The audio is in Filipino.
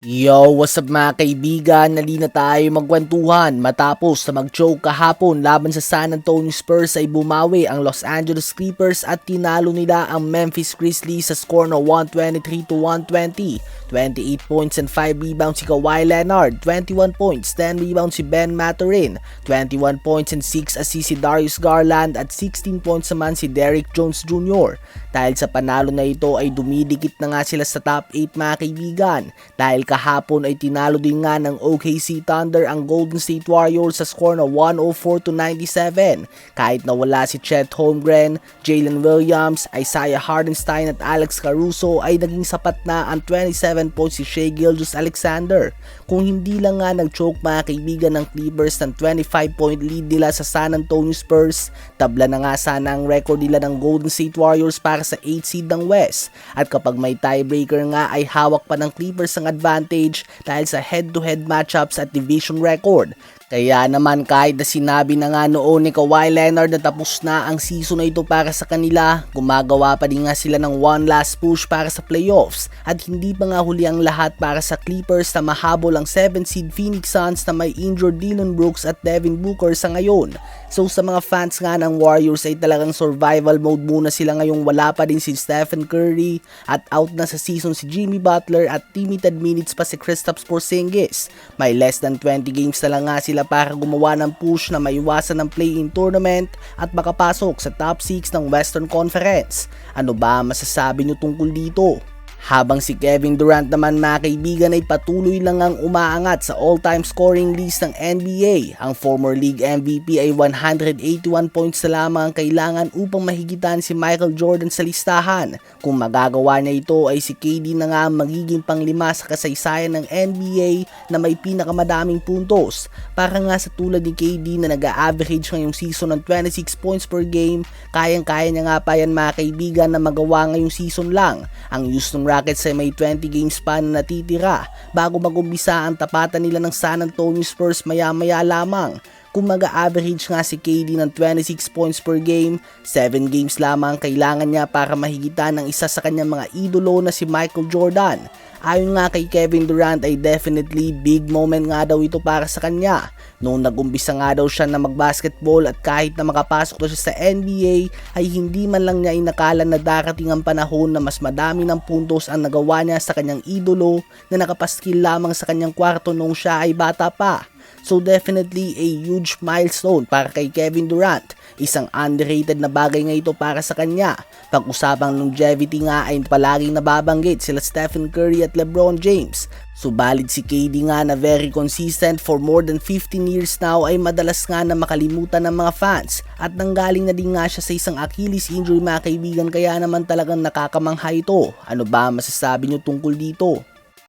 Yo, what's up mga kaibigan? Nalina tayo magkwentuhan matapos na mag-choke kahapon laban sa San Antonio Spurs ay bumawi ang Los Angeles Clippers at tinalo nila ang Memphis Grizzlies sa score na 123-120. 28 points and 5 rebounds si Kawhi Leonard, 21 points, 10 rebounds si Ben Mathurin, 21 points and 6 assists si Darius Garland at 16 points naman si Derrick Jones Jr. Dahil sa panalo na ito ay dumidikit na nga sila sa top 8 mga kaibigan dahil kahapon ay tinalo din nga ng OKC Thunder ang Golden State Warriors sa score na 104-97 kahit na wala si Chet Holmgren, Jalen Williams, Isaiah Hartenstein at Alex Caruso ay naging sapat na ang 27 points si Shai Gilgeous-Alexander. Kung hindi lang nga nag-choke mga kaibigan ng Clippers ng 25-point lead nila sa San Antonio Spurs, tabla na nga sana ang record nila ng Golden State Warriors para sa 8 seed ng West. At kapag may tiebreaker nga ay hawak pa ng Clippers ang advantage dahil sa head-to-head matchups at division record. Kaya naman kahit na sinabi na nga noon ni Kawhi Leonard na tapos na ang season na ito para sa kanila, gumagawa pa din nga sila ng one last push para sa playoffs at hindi pa nga huli ang lahat para sa Clippers na mahabol ang 7 seed Phoenix Suns na may injured Dillon Brooks at Devin Booker sa ngayon. So sa mga fans nga ng Warriors ay talagang survival mode muna sila ngayong wala pa din si Stephen Curry at out na sa season si Jimmy Butler at limited minutes pa si Kristaps Porzingis. May less than 20 games na lang nga sila para gumawa ng push na maiwasan ng play-in tournament at makapasok sa top 6 ng Western Conference. Ano ba masasabi nyo tungkol dito? Habang si Kevin Durant naman mga kaibigan ay patuloy lang ang umaangat sa all-time scoring list ng NBA. Ang former league MVP ay 181 points na lamang ang kailangan upang mahigitan si Michael Jordan sa listahan. Kung magagawa niya ito ay si KD na nga magiging panglima sa kasaysayan ng NBA na may pinakamadaming puntos. Para nga sa tulad ni KD na nag-a-average ngayong season ng 26 points per game, kayang-kaya niya nga pa yan mga kaibigan na magawa ngayong season lang. Ang Houston Rockets ay may 20 games pa na natitira bago mag-umpisa ang tapatan nila ng San Antonio Spurs maya-maya lamang. Kung mag-a-average nga si KD ng 26 points per game, 7 games lamang kailangan niya para mahigitan ng isa sa kanyang mga idolo na si Michael Jordan. Ayon nga kay Kevin Durant ay definitely big moment nga daw ito para sa kanya. Noong nag-umpisa nga daw siya na mag-basketball at kahit na makapasok na siya sa NBA ay hindi man lang niya inakala na darating ang panahon na mas madami ng puntos ang nagawa niya sa kanyang idolo na nakapaskil lamang sa kanyang kwarto noong siya ay bata pa. So definitely a huge milestone para kay Kevin Durant. Isang underrated na bagay nga ito para sa kanya. Pag-usapang longevity nga ay palaging nababanggit sila Stephen Curry at LeBron James. Subalit si KD nga na very consistent for more than 15 years now ay madalas nga na makalimutan ng mga fans at nanggaling na din nga siya sa isang Achilles injury mga kaibigan kaya naman talagang nakakamangha ito. Ano ba masasabi nyo tungkol dito?